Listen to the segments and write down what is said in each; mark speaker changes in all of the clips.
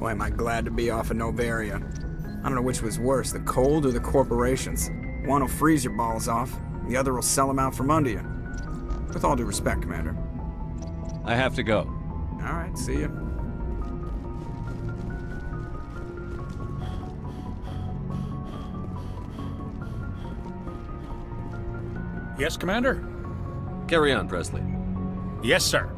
Speaker 1: Boy, am I glad to be off of Novaria. I don't know which was worse, the cold or the corporations. One will freeze your balls off, the other will sell them out from under you. With all due respect, Commander.
Speaker 2: I have to go.
Speaker 1: Alright, see ya.
Speaker 3: Yes, Commander?
Speaker 2: Carry on, Presley.
Speaker 3: Yes, sir.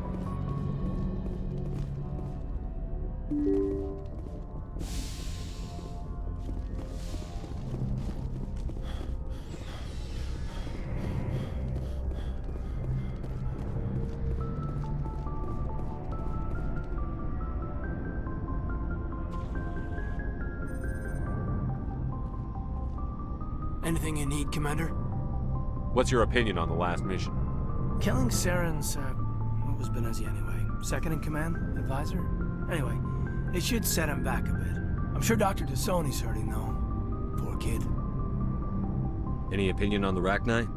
Speaker 4: Anything you need, Commander?
Speaker 2: What's your opinion on the last mission?
Speaker 4: Killing Saren's, what was Benezia anyway? Second in command? Advisor? Anyway, it should set him back a bit. I'm sure Dr. Dasoni's hurting, though. Poor kid.
Speaker 2: Any opinion on the Rachni?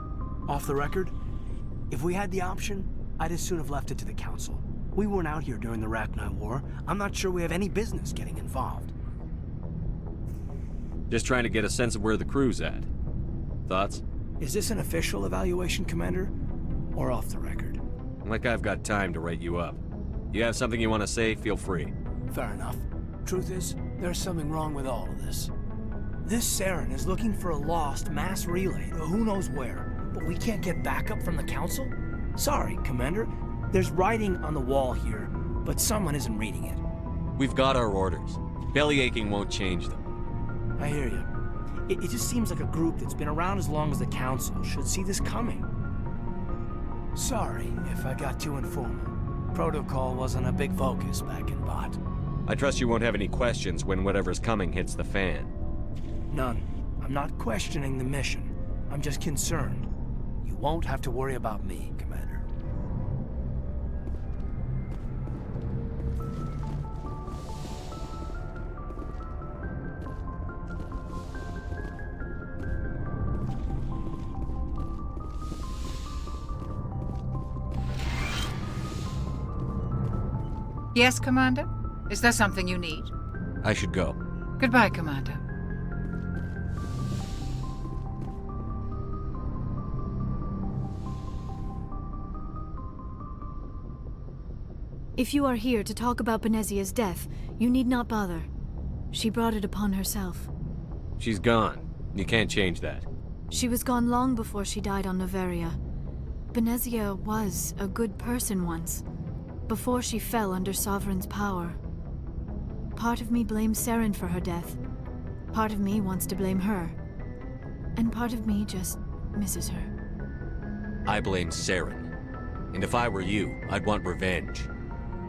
Speaker 4: Off the record, if we had the option, I'd as soon have left it to the Council. We weren't out here during the Rachni War. I'm not sure we have any business getting involved.
Speaker 2: Just trying to get a sense of where the crew's at. Thoughts?
Speaker 4: Is this an official evaluation, Commander? Or off the record?
Speaker 2: Like I've got time to write you up. You have something you want to say, feel free.
Speaker 4: Fair enough. Truth is, there's something wrong with all of this. This Saren is looking for a lost mass relay to who knows where, but we can't get backup from the Council? Sorry, Commander. There's writing on the wall here, but someone isn't reading it.
Speaker 2: We've got our orders. Belly aching won't change them.
Speaker 4: I hear you. It just seems like a group that's been around as long as the Council should see this coming. Sorry if I got too informal. Protocol wasn't a big focus back in Bot.
Speaker 2: I trust you won't have any questions when whatever's coming hits the fan.
Speaker 4: None. I'm not questioning the mission. I'm just concerned. You won't have to worry about me, Commander.
Speaker 5: Yes, Commander? Is there something you need?
Speaker 2: I should go.
Speaker 5: Goodbye, Commander.
Speaker 6: If you are here to talk about Benezia's death, you need not bother. She brought it upon herself.
Speaker 2: She's gone. You can't change that.
Speaker 6: She was gone long before she died on Novaria. Benezia was a good person once, before she fell under Sovereign's power. Part of me blames Saren for her death. Part of me wants to blame her. And part of me just misses her.
Speaker 2: I blame Saren. And if I were you, I'd want revenge.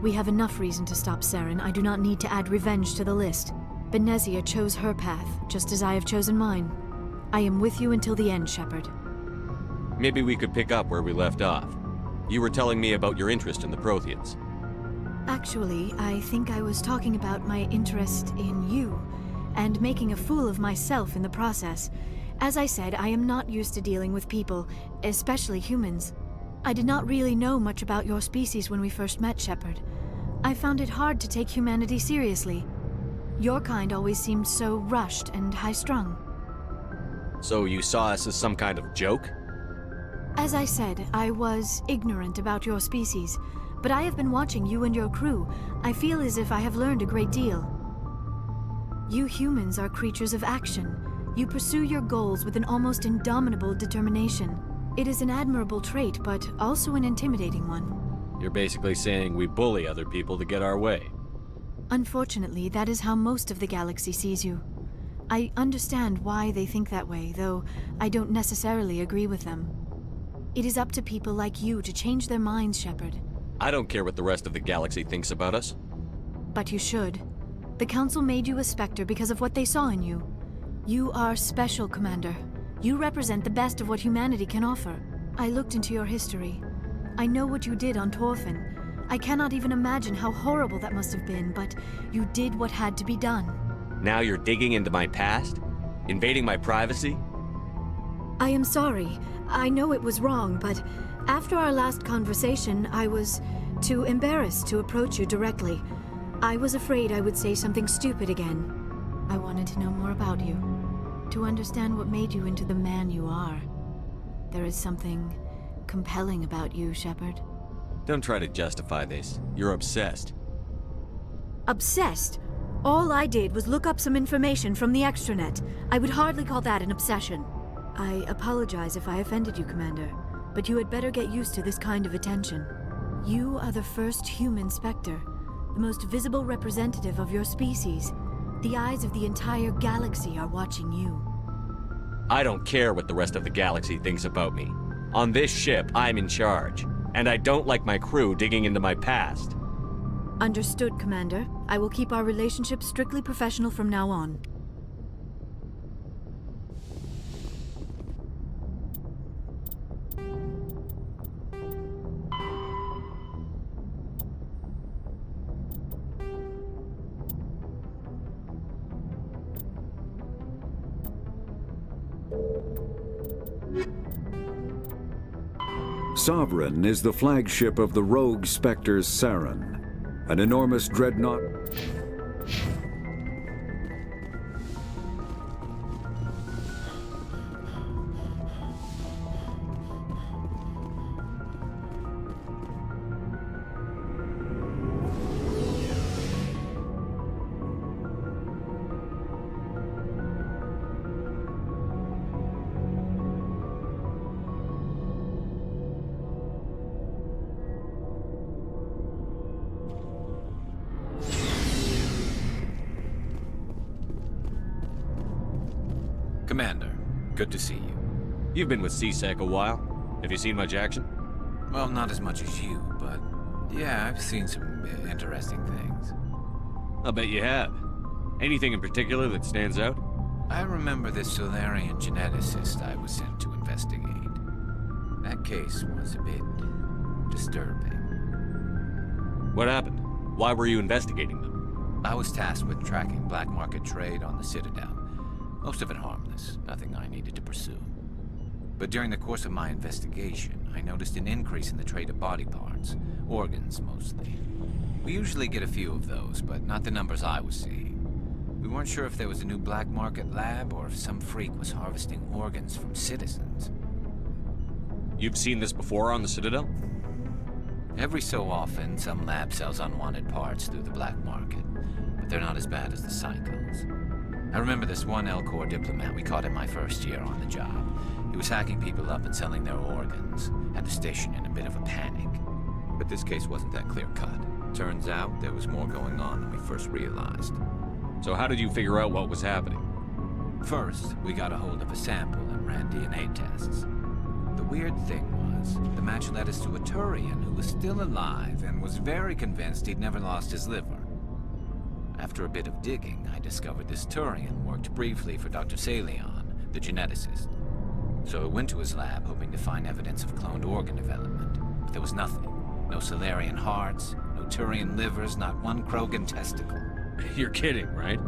Speaker 6: We have enough reason to stop Saren. I do not need to add revenge to the list. Benezia chose her path, just as I have chosen mine. I am with you until the end, Shepard.
Speaker 2: Maybe we could pick up where we left off. You were telling me about your interest in the Protheans.
Speaker 6: Actually, I think I was talking about my interest in you, and making a fool of myself in the process. As I said, I am not used to dealing with people, especially humans. I did not really know much about your species when we first met, Shepard. I found it hard to take humanity seriously. Your kind always seemed so rushed and high-strung.
Speaker 2: So you saw us as some kind of joke?
Speaker 6: As I said, I was ignorant about your species, but I have been watching you and your crew. I feel as if I have learned a great deal. You humans are creatures of action. You pursue your goals with an almost indomitable determination. It is an admirable trait, but also an intimidating one.
Speaker 2: You're basically saying we bully other people to get our way.
Speaker 6: Unfortunately, that is how most of the galaxy sees you. I understand why they think that way, though I don't necessarily agree with them. It is up to people like you to change their minds, Shepard.
Speaker 2: I don't care what the rest of the galaxy thinks about us.
Speaker 6: But you should. The Council made you a Spectre because of what they saw in you. You are special, Commander. You represent the best of what humanity can offer. I looked into your history. I know what you did on Torfin. I cannot even imagine how horrible that must have been, but you did what had to be done.
Speaker 2: Now you're digging into my past? Invading my privacy?
Speaker 6: I am sorry. I know it was wrong, but after our last conversation, I was too embarrassed to approach you directly. I was afraid I would say something stupid again. I wanted to know more about you, to understand what made you into the man you are. There is something compelling about you, Shepard.
Speaker 2: Don't try to justify this. You're obsessed.
Speaker 6: Obsessed? All I did was look up some information from the extranet. I would hardly call that an obsession. I apologize if I offended you, Commander, but you had better get used to this kind of attention. You are the first human Spectre, the most visible representative of your species. The eyes of the entire galaxy are watching you.
Speaker 2: I don't care what the rest of the galaxy thinks about me. On this ship, I'm in charge. And I don't like my crew digging into my past.
Speaker 6: Understood, Commander. I will keep our relationship strictly professional from now on.
Speaker 7: Sovereign is the flagship of the rogue Spectres Saren, an enormous dreadnought.
Speaker 8: Commander, good to see you.
Speaker 2: You've been with CSEC a while. Have you seen much action?
Speaker 8: Well, not as much as you, but yeah, I've seen some interesting things.
Speaker 2: I'll bet you have. Anything in particular that stands out?
Speaker 8: I remember this Solarian geneticist I was sent to investigate. That case was a bit disturbing.
Speaker 2: What happened? Why were you investigating them?
Speaker 8: I was tasked with tracking black market trade on the Citadel. Most of it harmless, nothing I needed to pursue. But during the course of my investigation, I noticed an increase in the trade of body parts, organs mostly. We usually get a few of those, but not the numbers I was seeing. We weren't sure if there was a new black market lab or if some freak was harvesting organs from citizens.
Speaker 2: You've seen this before on the Citadel?
Speaker 8: Every so often, some lab sells unwanted parts through the black market, but they're not as bad as the cycles. I remember this one L-Corps diplomat we caught in my first year on the job. He was hacking people up and selling their organs. Had the station in a bit of a panic. But this case wasn't that clear-cut. Turns out there was more going on than we first realized.
Speaker 2: So how did you figure out what was happening?
Speaker 8: First, we got a hold of a sample and ran DNA tests. The weird thing was, the match led us to a Turian who was still alive and was very convinced he'd never lost his liver. After a bit of digging, I discovered this Turian worked briefly for Dr. Salion, the geneticist. So I went to his lab hoping to find evidence of cloned organ development, but there was nothing. No Solarian hearts, no Turian livers, not one Krogan testicle.
Speaker 2: You're kidding, right?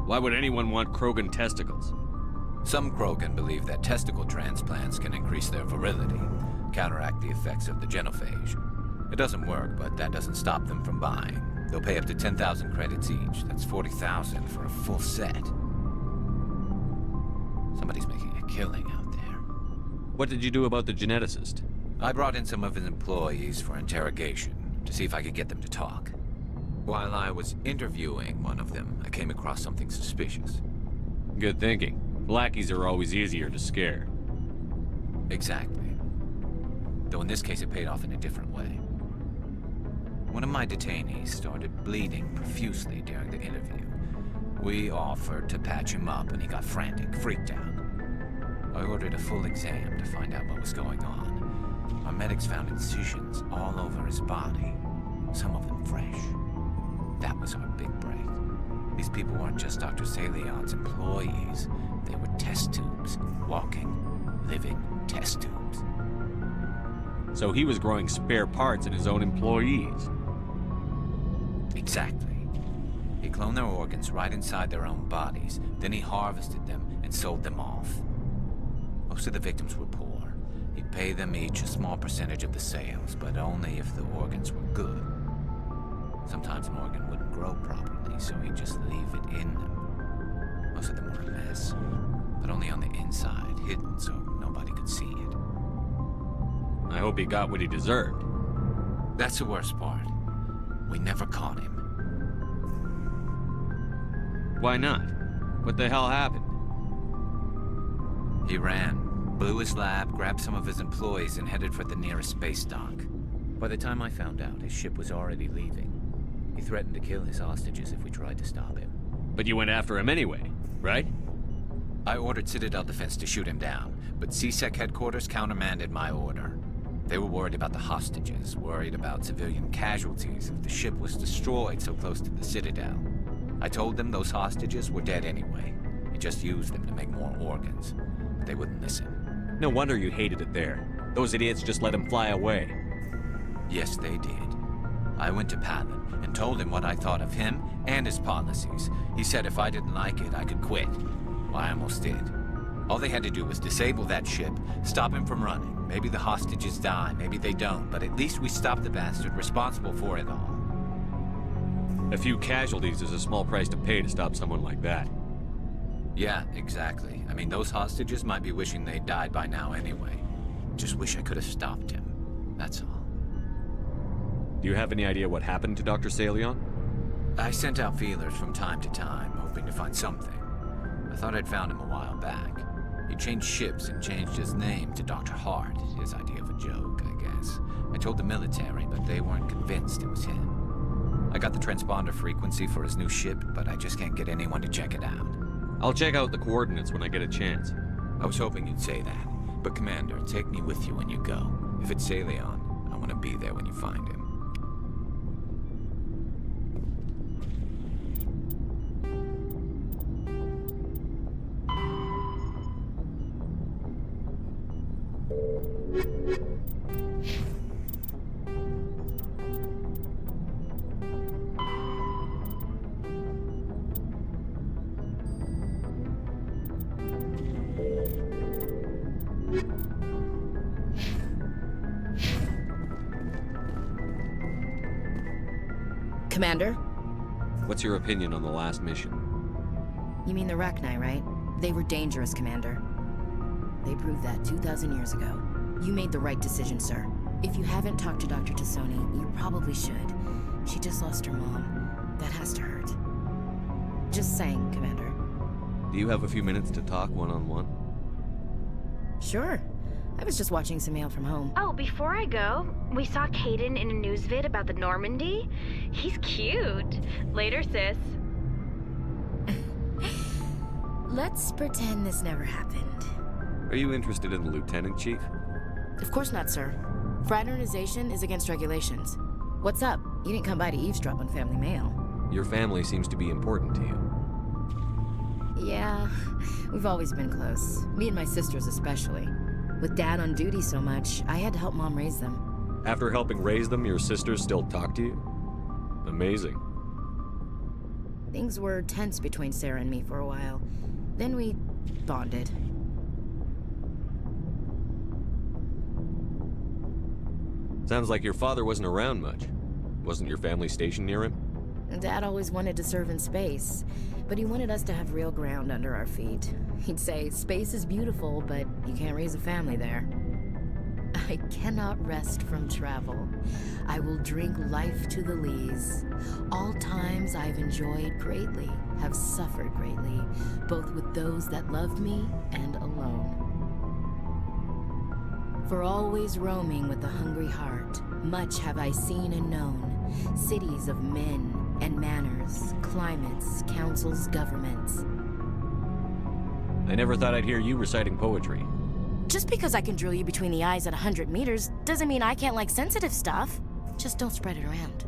Speaker 2: Why would anyone want Krogan testicles?
Speaker 8: Some Krogan believe that testicle transplants can increase their virility, counteract the effects of the genophage. It doesn't work, but that doesn't stop them from buying. They'll pay up to 10,000 credits each. That's 40,000 for a full set. Somebody's making a killing out there.
Speaker 2: What did you do about the geneticist?
Speaker 8: I brought in some of his employees for interrogation, to see if I could get them to talk. While I was interviewing one of them, I came across something suspicious.
Speaker 2: Good thinking. Lackeys are always easier to scare.
Speaker 8: Exactly. Though in this case it paid off in a different way. One of my detainees started bleeding profusely during the interview. We offered to patch him up and he got frantic, freaked out. I ordered a full exam to find out what was going on. Our medics found incisions all over his body, some of them fresh. That was our big break. These people weren't just Dr. Salion's employees. They were test tubes, walking, living test tubes.
Speaker 2: So he was growing spare parts in his own employees.
Speaker 8: Exactly. He cloned their organs right inside their own bodies. Then he harvested them and sold them off. Most of the victims were poor. He'd pay them each a small percentage of the sales, but only if the organs were good. Sometimes an organ wouldn't grow properly, so he'd just leave it in them. Most of them were a mess, but only on the inside, hidden so nobody could see it.
Speaker 2: I hope he got what he deserved.
Speaker 8: That's the worst part. We never caught him.
Speaker 2: Why not? What the hell happened?
Speaker 8: He ran, blew his lab, grabbed some of his employees, and headed for the nearest space dock. By the time I found out, his ship was already leaving. He threatened to kill his hostages if we tried to stop him.
Speaker 2: But you went after him anyway, right?
Speaker 8: I ordered Citadel Defense to shoot him down, but CSEC headquarters countermanded my order. They were worried about the hostages, worried about civilian casualties if the ship was destroyed so close to the Citadel. I told them those hostages were dead anyway. He just used them to make more organs. But they wouldn't listen.
Speaker 2: No wonder you hated it there. Those idiots just let him fly away.
Speaker 8: Yes, they did. I went to Palin and told him what I thought of him and his policies. He said if I didn't like it, I could quit. Well, I almost did. All they had to do was disable that ship, stop him from running. Maybe the hostages die, maybe they don't, but at least we stopped the bastard responsible for it all.
Speaker 2: A few casualties is a small price to pay to stop someone like that.
Speaker 8: Yeah, exactly. I mean, those hostages might be wishing they'd died by now anyway. Just wish I could have stopped him. That's all.
Speaker 2: Do you have any idea what happened to Dr. Salion?
Speaker 8: I sent out feelers from time to time, hoping to find something. I thought I'd found him a while back. He changed ships and changed his name to Dr. Hart, his idea of a joke, I guess. I told the military, but they weren't convinced it was him. I got the transponder frequency for his new ship, but I just can't get anyone to check it out.
Speaker 2: I'll check out the coordinates when I get a chance.
Speaker 8: I was hoping you'd say that. But Commander, take me with you when you go. If it's Salion, I want to be there when you find him.
Speaker 9: Commander?
Speaker 2: What's your opinion on the last mission?
Speaker 9: You mean the Rachni, right? They were dangerous, Commander. They proved that 2,000 years ago. You made the right decision, sir. If you haven't talked to Dr. Tassoni, you probably should. She just lost her mom. That has to hurt. Just saying, Commander.
Speaker 2: Do you have a few minutes to talk one-on-one?
Speaker 9: Sure. I was just watching some mail from home.
Speaker 10: Oh, before I go, we saw Caden in a news vid about the Normandy. He's cute. Later, sis.
Speaker 9: Let's pretend this never happened.
Speaker 2: Are you interested in the Lieutenant Chief?
Speaker 9: Of course not, sir. Fraternization is against regulations. What's up? You didn't come by to eavesdrop on family mail.
Speaker 2: Your family seems to be important to you.
Speaker 9: Yeah, we've always been close. Me and my sisters especially. With Dad on duty so much, I had to help Mom raise them.
Speaker 2: After helping raise them, your sisters still talk to you? Amazing.
Speaker 9: Things were tense between Sarah and me for a while. Then we bonded.
Speaker 2: Sounds like your father wasn't around much. Wasn't your family stationed near him?
Speaker 9: Dad always wanted to serve in space, but he wanted us to have real ground under our feet. He'd say, space is beautiful, but you can't raise a family there. I cannot rest from travel. I will drink life to the lees. All times I've enjoyed greatly, have suffered greatly, both with those that loved me and alone. For always roaming with a hungry heart, much have I seen and known, cities of men and manners, climates, councils, governments.
Speaker 2: I never thought I'd hear you reciting poetry.
Speaker 9: Just because I can drill you between the eyes at 100 meters doesn't mean I can't like sensitive stuff. Just don't spread it around.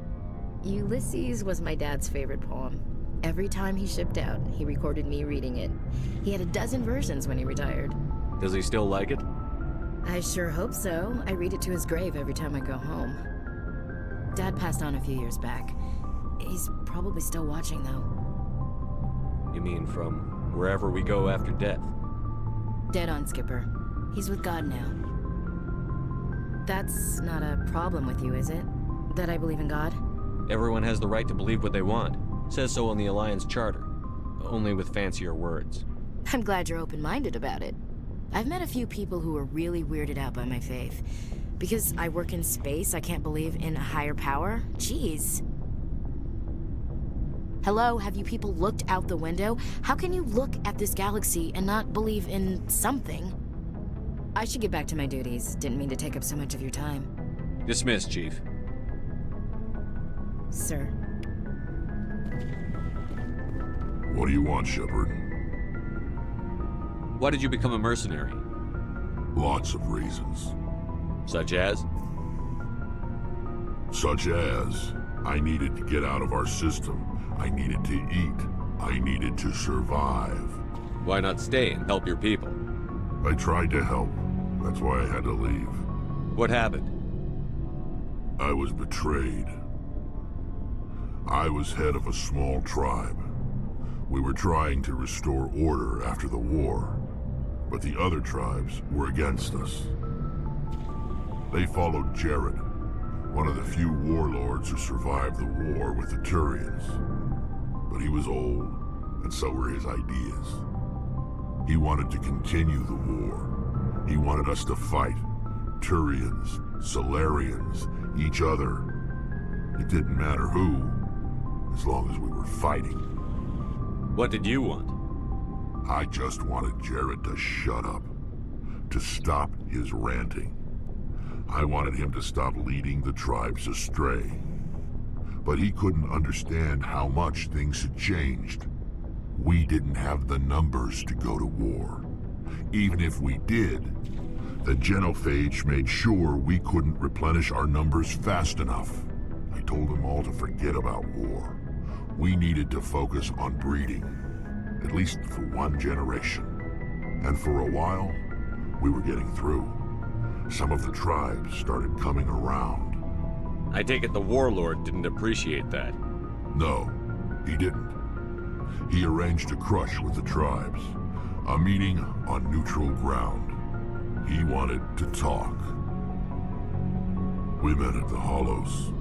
Speaker 9: Ulysses was my dad's favorite poem. Every time he shipped out, he recorded me reading it. He had a dozen versions when he retired.
Speaker 2: Does he still like it?
Speaker 9: I sure hope so. I read it to his grave every time I go home. Dad passed on a few years back. He's probably still watching, though.
Speaker 2: You mean from wherever we go after death?
Speaker 9: Dead on, Skipper. He's with God now. That's not a problem with you, is it? That I believe in God?
Speaker 2: Everyone has the right to believe what they want. Says so in the Alliance Charter. Only with fancier words.
Speaker 9: I'm glad you're open-minded about it. I've met a few people who are really weirded out by my faith. Because I work in space, I can't believe in a higher power? Jeez. Hello, have you people looked out the window? How can you look at this galaxy and not believe in something? I should get back to my duties. Didn't mean to take up so much of your time.
Speaker 2: Dismissed, Chief.
Speaker 9: Sir.
Speaker 11: What do you want, Shepard?
Speaker 2: Why did you become a mercenary?
Speaker 11: Lots of reasons.
Speaker 2: Such as?
Speaker 11: Such as, I needed to get out of our system. I needed to eat. I needed to survive.
Speaker 2: Why not stay and help your people?
Speaker 11: I tried to help. That's why I had to leave.
Speaker 2: What happened?
Speaker 11: I was betrayed. I was head of a small tribe. We were trying to restore order after the war, but the other tribes were against us. They followed Jared, one of the few warlords who survived the war with the Turians. But he was old, and so were his ideas. He wanted to continue the war. He wanted us to fight. Turians, Solarians, each other. It didn't matter who, as long as we were fighting.
Speaker 2: What did you want?
Speaker 11: I just wanted Jared to shut up, to stop his ranting. I wanted him to stop leading the tribes astray. But he couldn't understand how much things had changed. We didn't have the numbers to go to war. Even if we did, the genophage made sure we couldn't replenish our numbers fast enough. I told them all to forget about war. We needed to focus on breeding, at least for one generation. And for a while, we were getting through. Some of the tribes started coming around.
Speaker 2: I take it the warlord didn't appreciate that.
Speaker 11: No, he didn't. He arranged a crush with the tribes, a meeting on neutral ground. He wanted to talk. We met at the Hollows,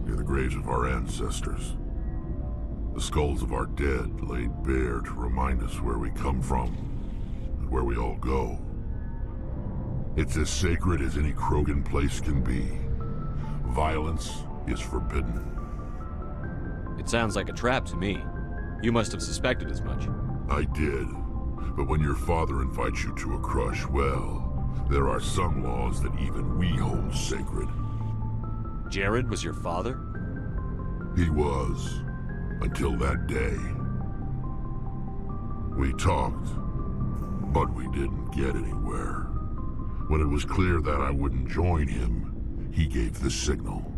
Speaker 11: near the graves of our ancestors. The skulls of our dead laid bare to remind us where we come from and where we all go. It's as sacred as any Krogan place can be. Violence is forbidden.
Speaker 2: It sounds like a trap to me. You must have suspected as much.
Speaker 11: I did. But when your father invites you to a crush, well, there are some laws that even we hold sacred.
Speaker 2: Jared was your father?
Speaker 11: He was. Until that day. We talked, but we didn't get anywhere. When it was clear that I wouldn't join him, he gave the signal.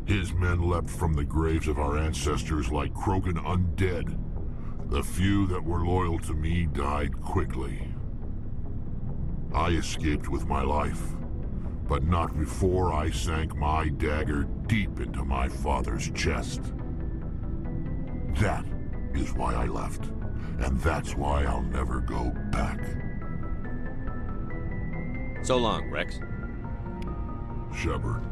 Speaker 11: His men leapt from the graves of our ancestors like Krogan undead. The few that were loyal to me died quickly. I escaped with my life, but not before I sank my dagger deep into my father's chest. That is why I left, and that's why I'll never go back.
Speaker 2: So long, Rex.
Speaker 11: Shepard.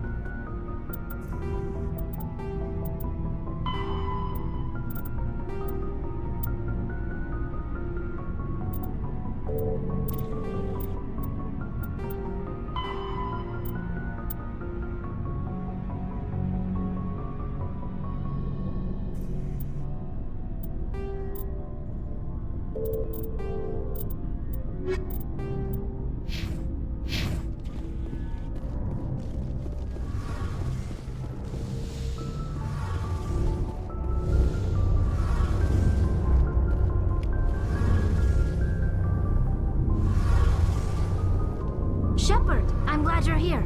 Speaker 10: Shepard, I'm glad you're here.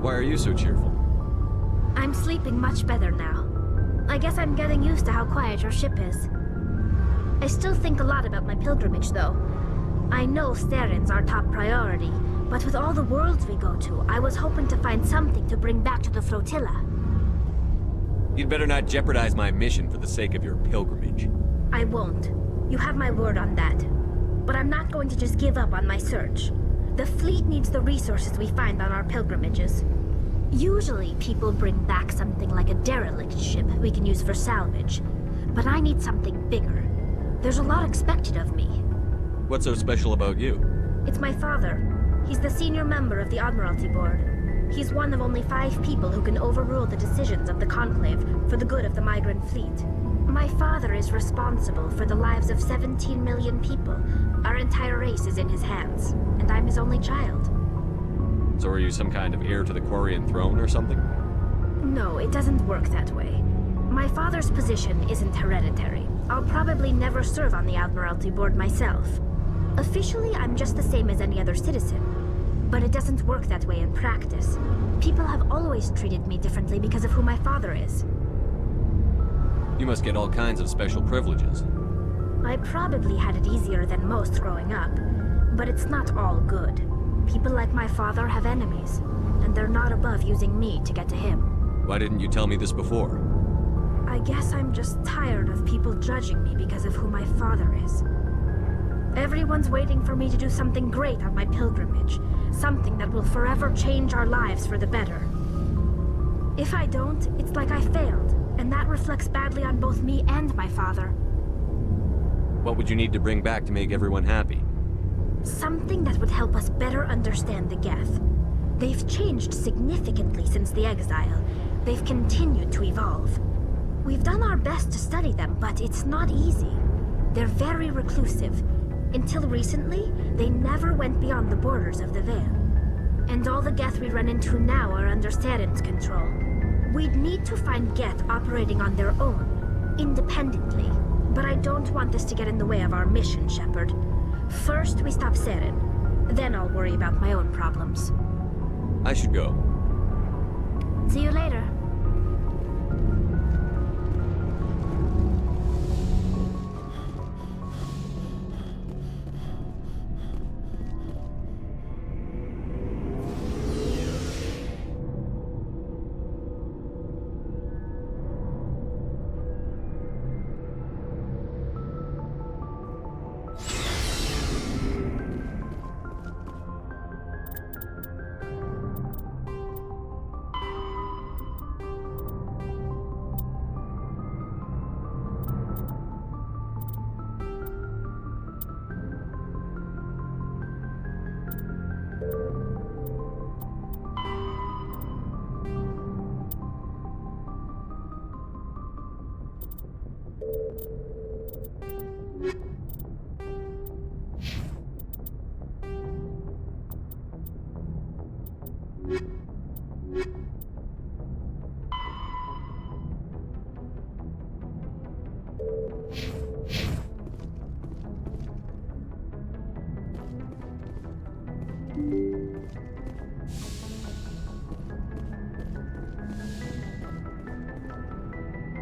Speaker 2: Why are you so cheerful?
Speaker 10: I'm sleeping much better now. I guess I'm getting used to how quiet your ship is. I still think a lot about my pilgrimage, though. I know Staren's our top priority, but with all the worlds we go to, I was hoping to find something to bring back to the flotilla.
Speaker 2: You'd better not jeopardize my mission for the sake of your pilgrimage.
Speaker 10: I won't. You have my word on that. But I'm not going to just give up on my search. The fleet needs the resources we find on our pilgrimages. Usually, people bring back something like a derelict ship we can use for salvage. But I need something bigger. There's a lot expected of me.
Speaker 2: What's so special about you?
Speaker 10: It's my father. He's the senior member of the Admiralty Board. He's one of only 5 people who can overrule the decisions of the Conclave for the good of the migrant fleet. My father is responsible for the lives of 17 million people. Our entire race is in his hands, and I'm his only child.
Speaker 2: So are you some kind of heir to the Quarian throne or something?
Speaker 10: No, it doesn't work that way. My father's position isn't hereditary. I'll probably never serve on the Admiralty Board myself. Officially, I'm just the same as any other citizen. But it doesn't work that way in practice. People have always treated me differently because of who my father is.
Speaker 2: You must get all kinds of special privileges.
Speaker 10: I probably had it easier than most growing up, but it's not all good. People like my father have enemies, and they're not above using me to get to him.
Speaker 2: Why didn't you tell me this before?
Speaker 10: I guess I'm just tired of people judging me because of who my father is. Everyone's waiting for me to do something great on my pilgrimage, something that will forever change our lives for the better. If I don't, it's like I failed, and that reflects badly on both me and my father.
Speaker 2: What would you need to bring back to make everyone happy?
Speaker 10: Something that would help us better understand the Geth. They've changed significantly since the exile. They've continued to evolve. We've done our best to study them, but it's not easy. They're very reclusive. Until recently, they never went beyond the borders of the Veil. And all the Geth we run into now are under Saren's control. We'd need to find Geth operating on their own, independently. But I don't want this to get in the way of our mission, Shepard. First, we stop Saren. Then I'll worry about my own problems.
Speaker 2: I should go.
Speaker 10: See you later.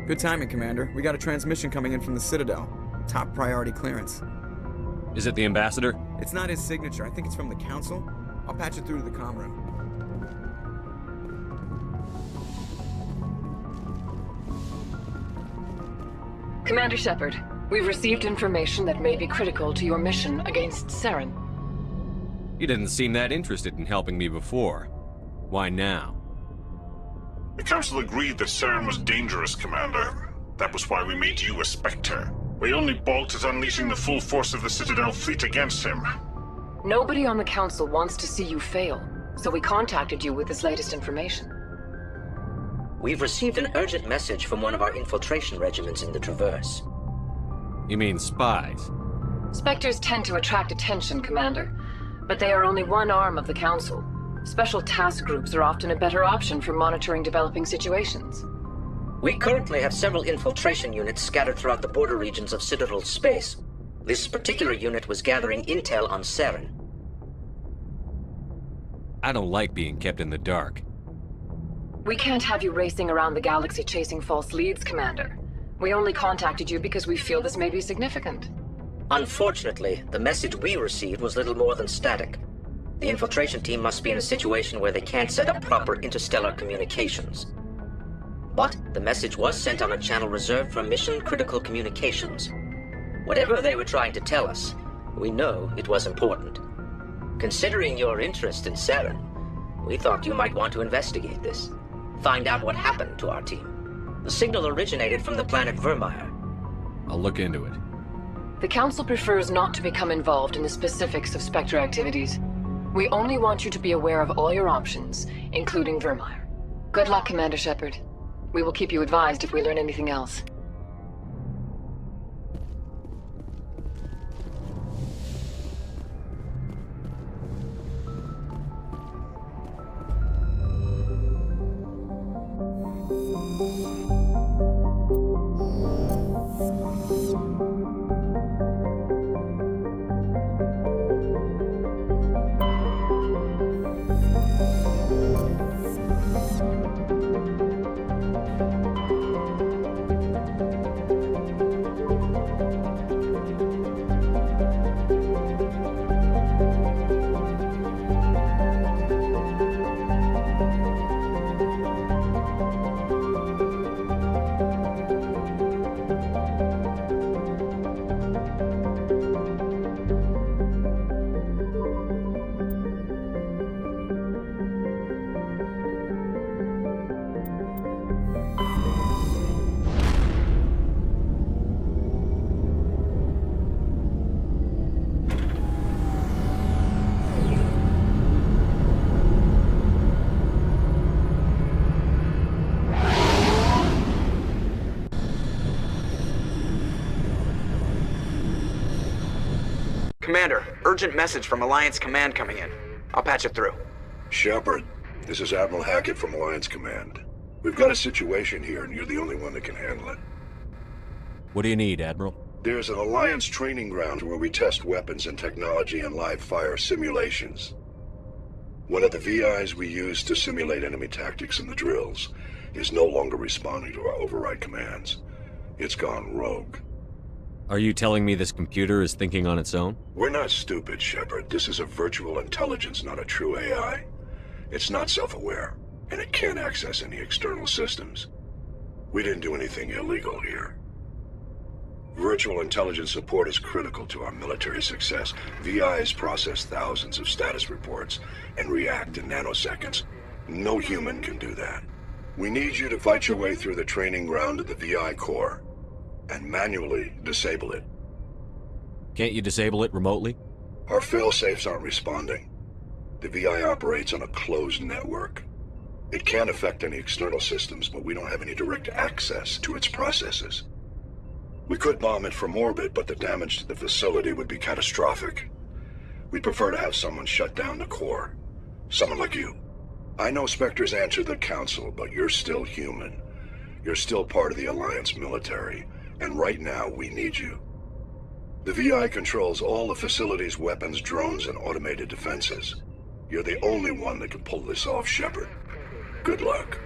Speaker 1: Good timing, Commander. We got a transmission coming in from the Citadel. Top priority clearance.
Speaker 2: Is it the ambassador?
Speaker 1: It's not his signature. I think it's from the Council. I'll patch it through to the comm room.
Speaker 12: Commander Shepard, we've received information that may be critical to your mission against Saren.
Speaker 2: You didn't seem that interested in helping me before. Why now?
Speaker 13: The Council agreed that Saren was dangerous, Commander. That was why we made you a Spectre. We only balked at unleashing the full force of the Citadel fleet against him.
Speaker 12: Nobody on the Council wants to see you fail, so we contacted you with this latest information.
Speaker 14: We've received an urgent message from one of our infiltration regiments in the Traverse.
Speaker 2: You mean spies?
Speaker 12: Spectres tend to attract attention, Commander, but they are only one arm of the Council. Special task groups are often a better option for monitoring developing situations.
Speaker 14: We currently have several infiltration units scattered throughout the border regions of Citadel space. This particular unit was gathering intel on Saren.
Speaker 2: I don't like being kept in the dark.
Speaker 12: We can't have you racing around the galaxy chasing false leads, Commander. We only contacted you because we feel this may be significant.
Speaker 14: Unfortunately, the message we received was little more than static. The infiltration team must be in a situation where they can't set up proper interstellar communications. But the message was sent on a channel reserved for mission-critical communications. Whatever they were trying to tell us, we know it was important. Considering your interest in Saren, We thought you might want to investigate this. Find out what happened to our team. The signal originated from the planet Vermeer.
Speaker 2: I'll look into it.
Speaker 12: The Council prefers not to become involved in the specifics of Spectre activities. We only want you to be aware of all your options, including Vermeer. Good luck, Commander Shepard. We will keep you advised if we learn anything else.
Speaker 1: Commander, urgent message from Alliance Command coming in. I'll patch it through.
Speaker 15: Shepard, this is Admiral Hackett from Alliance Command. We've got a situation here, and you're the only one that can handle it.
Speaker 2: What do you need, Admiral?
Speaker 15: There's an Alliance training ground where we test weapons and technology in live fire simulations. One of the VIs we use to simulate enemy tactics in the drills is no longer responding to our override commands. It's gone rogue.
Speaker 2: Are you telling me this computer is thinking on its own?
Speaker 15: We're not stupid, Shepard. This is a virtual intelligence, not a true AI. It's not self-aware, and it can't access any external systems. We didn't do anything illegal here. Virtual intelligence support is critical to our military success. VIs process thousands of status reports and react in nanoseconds. No human can do that. We need you to fight your way through the training ground of the VI core and manually disable it.
Speaker 2: Can't you disable it remotely?
Speaker 15: Our fail-safes aren't responding. The VI operates on a closed network. It can affect any external systems, but we don't have any direct access to its processes. We could bomb it from orbit, but the damage to the facility would be catastrophic. We'd prefer to have someone shut down the core. Someone like you. I know Spectres answer the Council, but you're still human. You're still part of the Alliance military, and right now we need you. The VI controls all the facility's weapons, drones, and automated defenses. You're the only one that can pull this off, Shepard. Good luck.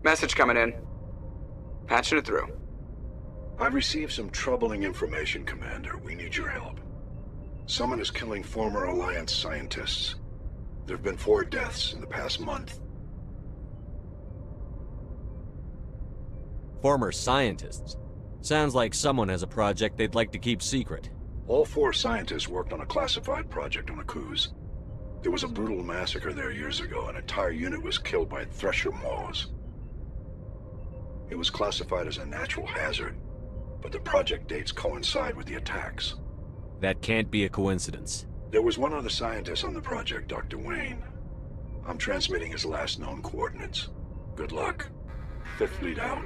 Speaker 1: Message coming in. Patching it through.
Speaker 15: I've received some troubling information, Commander. We need your help. Someone is killing former Alliance scientists. There have been 4 deaths in the past month.
Speaker 2: Former scientists? Sounds like someone has a project they'd like to keep secret.
Speaker 15: All 4 scientists worked on a classified project on Akuz. There was a brutal massacre there years ago. An entire unit was killed by Thresher maws. It was classified as a natural hazard, but the project dates coincide with the attacks.
Speaker 2: That can't be a coincidence.
Speaker 15: There was one other scientist on the project, Dr. Wayne. I'm transmitting his last known coordinates. Good luck. 5th Fleet out.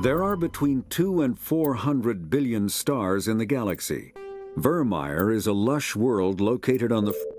Speaker 7: There are between 200 and 400 billion stars in the galaxy. Vermeer is a lush world located on the...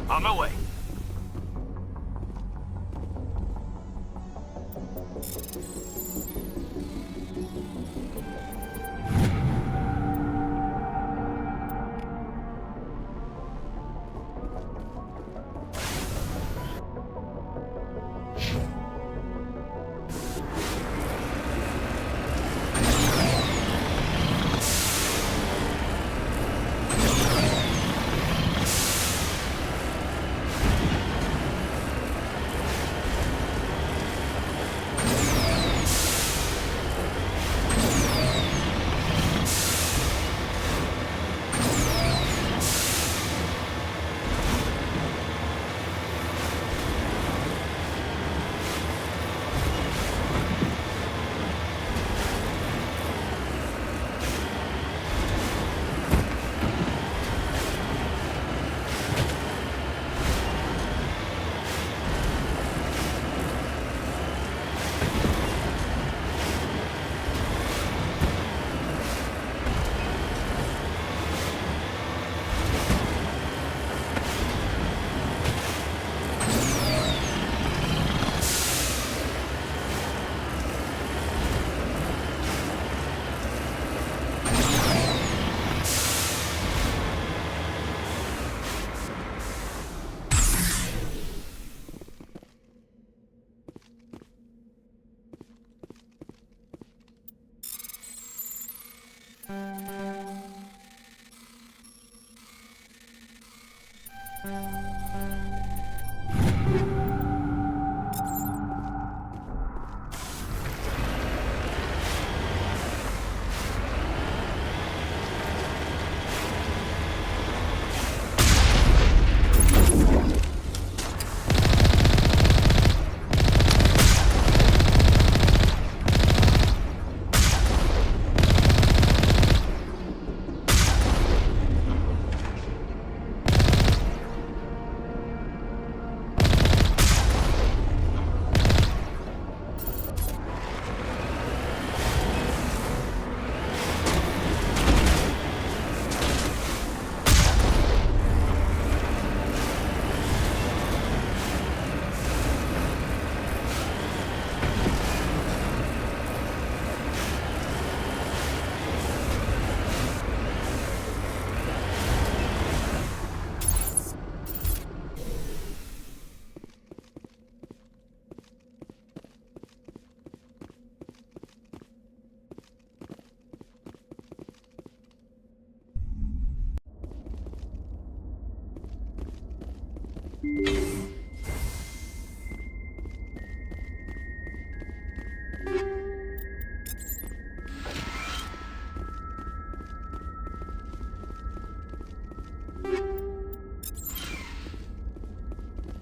Speaker 4: On my way.
Speaker 10: You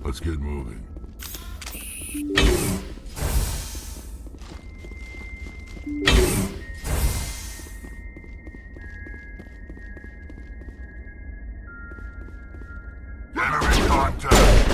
Speaker 11: Let's get moving. Enemy contact!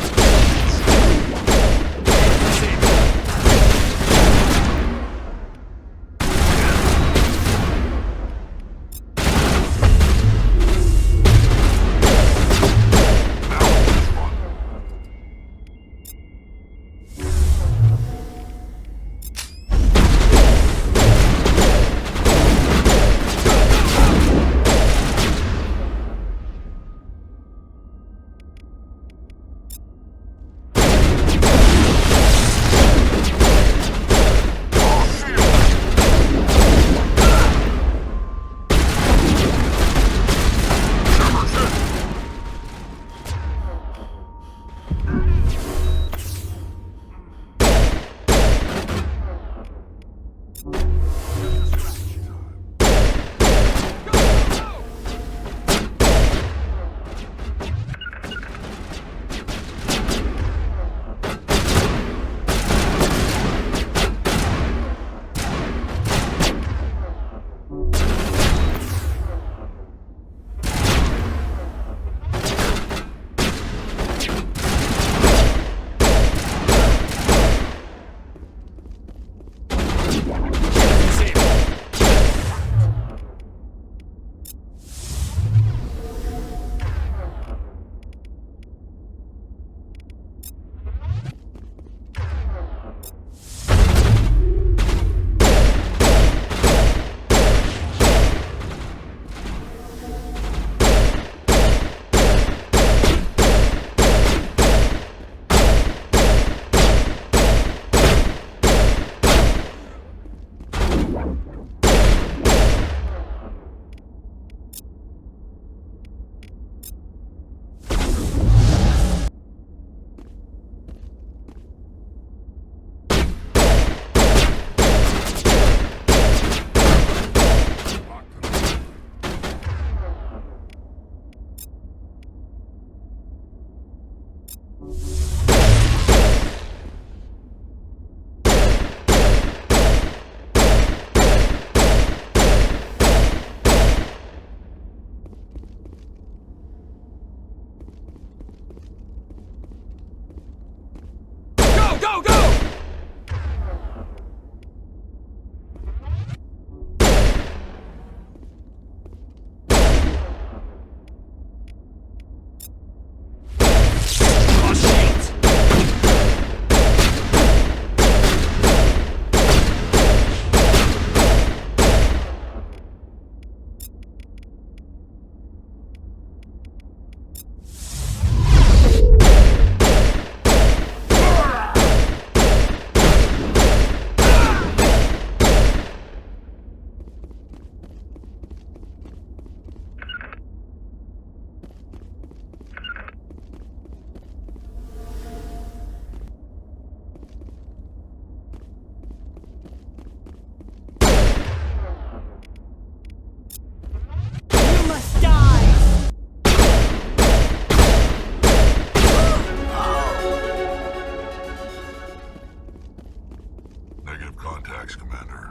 Speaker 11: Relax, Commander.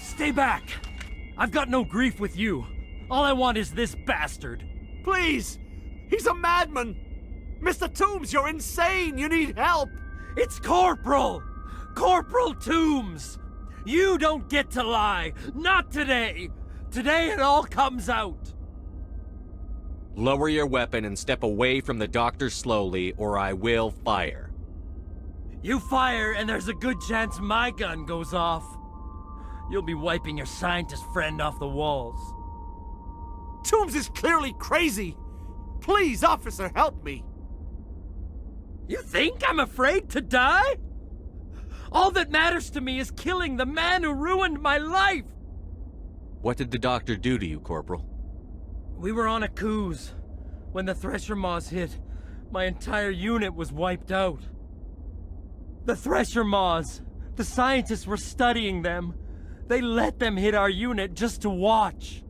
Speaker 16: Stay back! I've got no grief with you. All I want is this bastard.
Speaker 4: Please! He's a madman! Mr. Toombs, you're insane! You need help!
Speaker 16: It's Corporal! Corporal Toombs! You don't get to lie! Not today! Today it all comes out!
Speaker 2: Lower your weapon and step away from the doctor slowly, or I will fire.
Speaker 16: You fire, and there's a good chance my gun goes off. You'll be wiping your scientist friend off the walls.
Speaker 4: Toombs is clearly crazy! Please, officer, help me!
Speaker 16: You think I'm afraid to die? All that matters to me is killing the man who ruined my life!
Speaker 2: What did the doctor do to you, Corporal?
Speaker 16: We were on a cruise. When the Thresher Maws hit, my entire unit was wiped out. The Thresher Maws, the scientists were studying them. They let them hit our unit just to watch.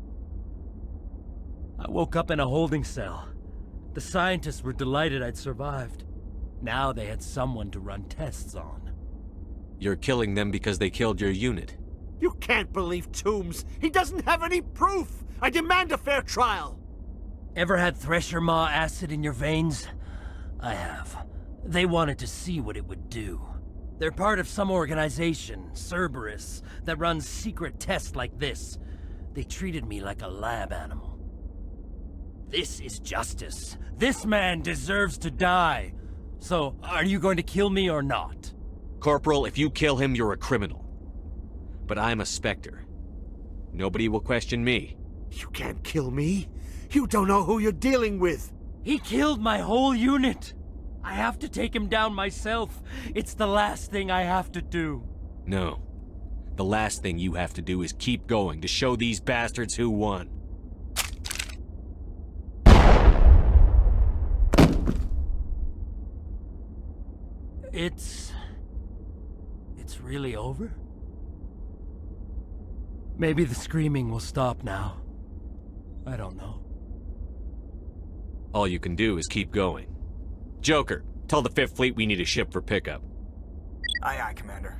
Speaker 16: I woke up in a holding cell. The scientists were delighted I'd survived. Now they had someone to run tests on.
Speaker 2: You're killing them because they killed your unit.
Speaker 4: You can't believe Toombs! He doesn't have any proof! I demand a fair trial!
Speaker 16: Ever had Thresher Maw acid in your veins? I have. They wanted to see what it would do. They're part of some organization, Cerberus, that runs secret tests like this. They treated me like a lab animal. This is justice. This man deserves to die. So, are you going to kill me or not?
Speaker 2: Corporal, if you kill him, you're a criminal. But I'm a Spectre. Nobody will question me.
Speaker 4: You can't kill me. You don't know who you're dealing with.
Speaker 16: He killed my whole unit. I have to take him down myself. It's the last thing I have to do.
Speaker 2: No. The last thing you have to do is keep going to show these bastards who won.
Speaker 16: It's really over? Maybe the screaming will stop now. I don't know.
Speaker 2: All you can do is keep going. Joker, tell the 5th Fleet we need a ship for pickup.
Speaker 1: Aye, aye, Commander.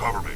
Speaker 11: Cover me.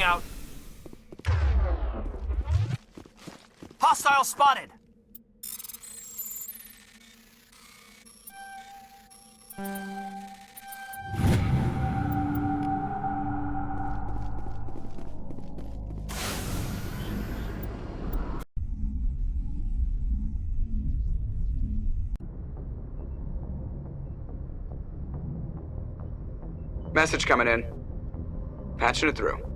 Speaker 4: Out. Hostile spotted.
Speaker 1: Message coming in. Patching it through.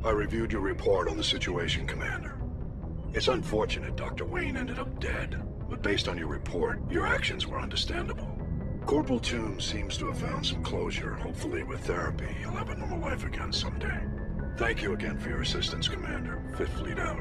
Speaker 15: I reviewed your report on the situation, Commander. It's unfortunate Dr. Wayne ended up dead, but based on your report, your actions were understandable. Corporal Toombs seems to have found some closure. Hopefully with therapy, he'll have a normal life again someday. Thank you again for your assistance, Commander. Fifth Fleet out.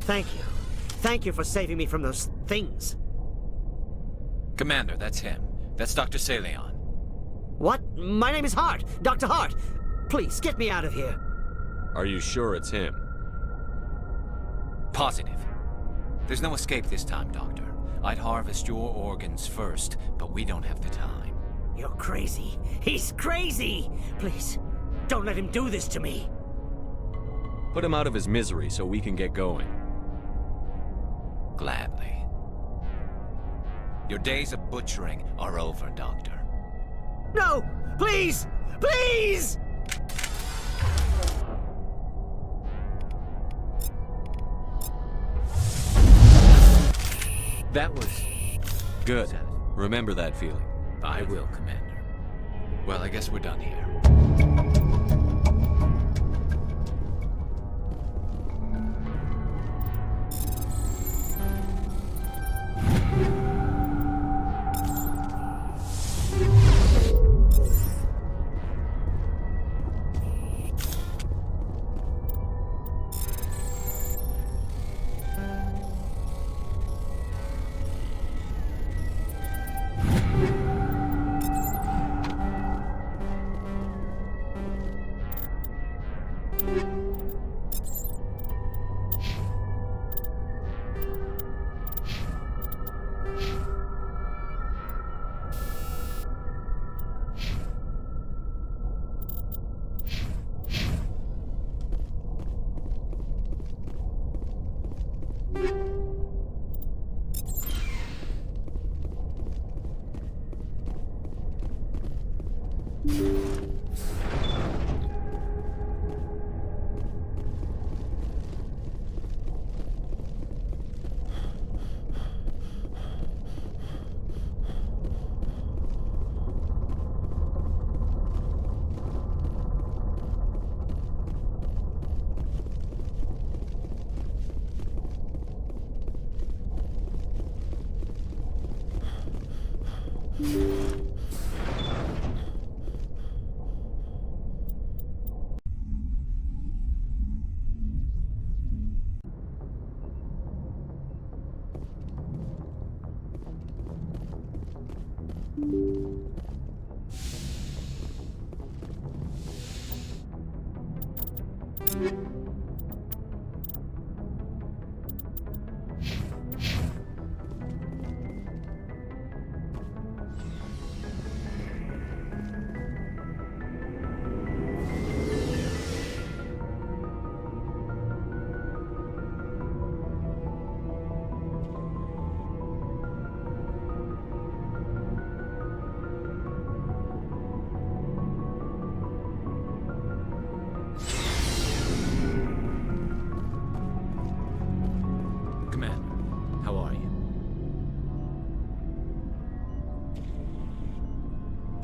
Speaker 17: Thank you. Thank you for saving me from those things.
Speaker 8: Commander, that's him. That's Dr. Saleon.
Speaker 17: What? My name is Hart. Dr. Hart. Please, get me out of here.
Speaker 2: Are you sure it's him?
Speaker 8: Positive. There's no escape this time, Doctor. I'd harvest your organs first, but we don't have the time.
Speaker 17: You're crazy. He's crazy! Please, don't let him do this to me.
Speaker 2: Put him out of his misery so we can get going.
Speaker 8: Gladly. Your days of butchering are over, Doctor.
Speaker 17: No! Please! Please!
Speaker 8: That was...
Speaker 2: Good. Remember that feeling.
Speaker 8: I will, Commander. Well, I guess we're done here.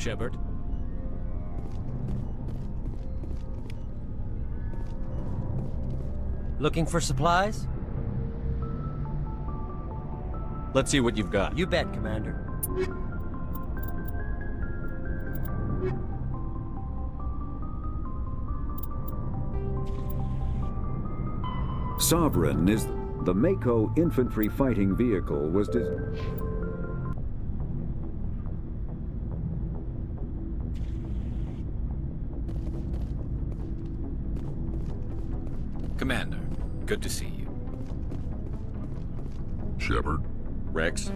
Speaker 16: Shepard? Looking for supplies?
Speaker 2: Let's see what you've got.
Speaker 16: You bet, Commander.
Speaker 7: Sovereign is the Mako infantry fighting vehicle was
Speaker 8: Commander, good to see you.
Speaker 11: Shepard?
Speaker 2: Rex?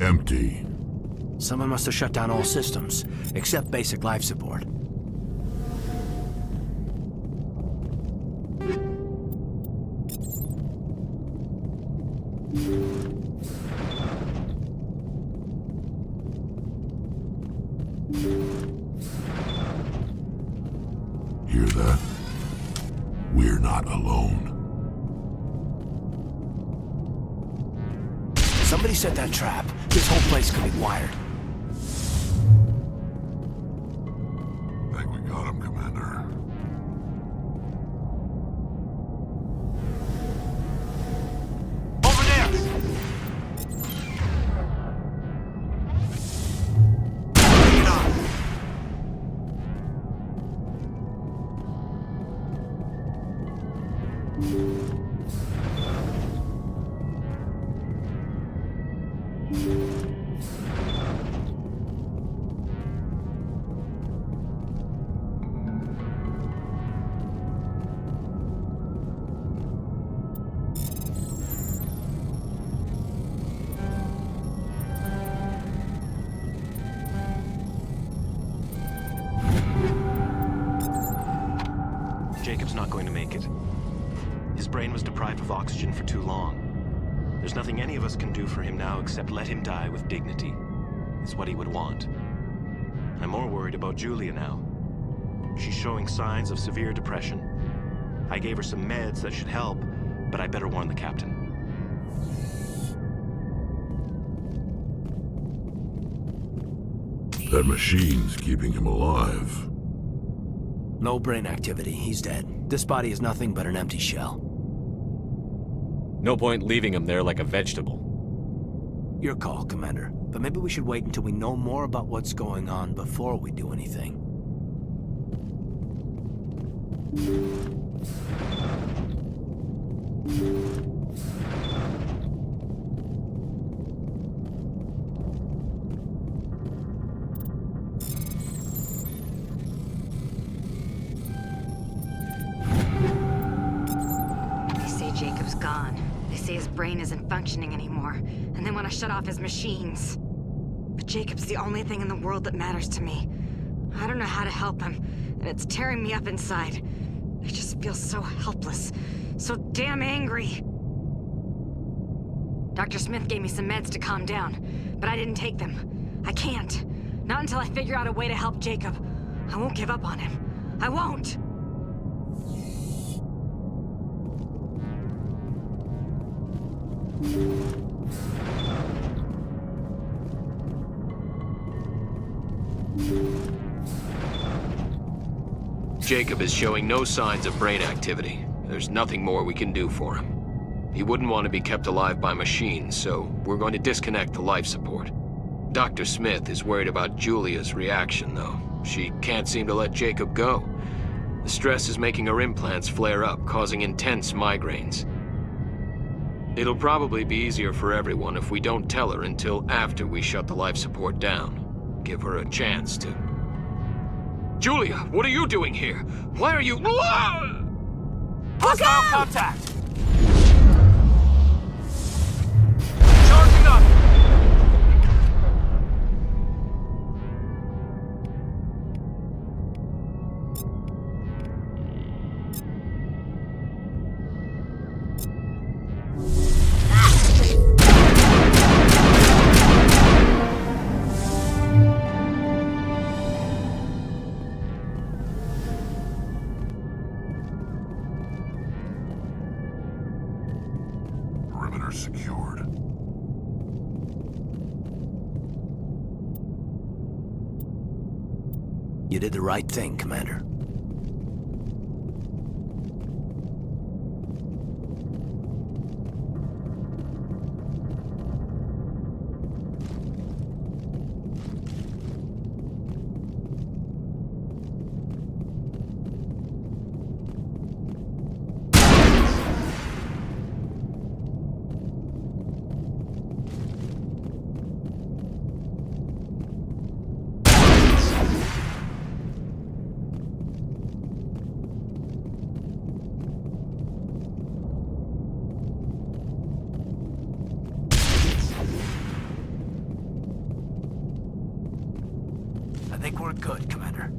Speaker 11: Empty.
Speaker 4: Someone must have shut down all systems, except basic life support.
Speaker 11: Hear that? We're not alone.
Speaker 4: Somebody set that trap. This whole place could be wired.
Speaker 11: Think we got him, Commander.
Speaker 4: Over there! Get on!
Speaker 18: Jacob's not going to make it. His brain was deprived of oxygen for too long. There's nothing any of us can do for him now except let him die with dignity. It's what he would want. I'm more worried about Julia now. She's showing signs of severe depression. I gave her some meds that should help, but I better warn the captain.
Speaker 11: That machine's keeping him alive.
Speaker 4: No brain activity. He's dead. This body is nothing but an empty shell.
Speaker 2: No point leaving him there like a vegetable.
Speaker 4: Your call, Commander. But maybe we should wait until we know more about what's going on before we do anything.
Speaker 19: They say Jacob's gone. They say his brain isn't functioning anymore, and they want to shut off his machines. But Jacob's the only thing in the world that matters to me. I don't know how to help him, and it's tearing me up inside. I just feel so helpless, so damn angry. Dr. Smith gave me some meds to calm down, but I didn't take them. I can't. Not until I figure out a way to help Jacob. I won't give up on him. I won't!
Speaker 20: Jacob is showing no signs of brain activity. There's nothing more we can do for him. He wouldn't want to be kept alive by machines, so we're going to disconnect the life support. Dr. Smith is worried about Julia's reaction, though. She can't seem to let Jacob go. The stress is making her implants flare up, causing intense migraines. It'll probably be easier for everyone if we don't tell her until after we shut the life support down. Give her a chance to... Julia, what are you doing here? Why are you...
Speaker 16: Hostile contact! Charging up!
Speaker 11: Perimeter secured.
Speaker 4: You did the right thing, Commander. I think we're good, Commander.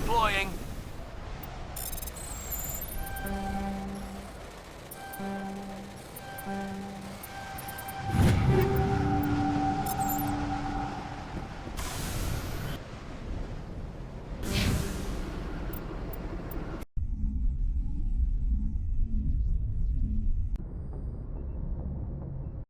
Speaker 18: Deploying.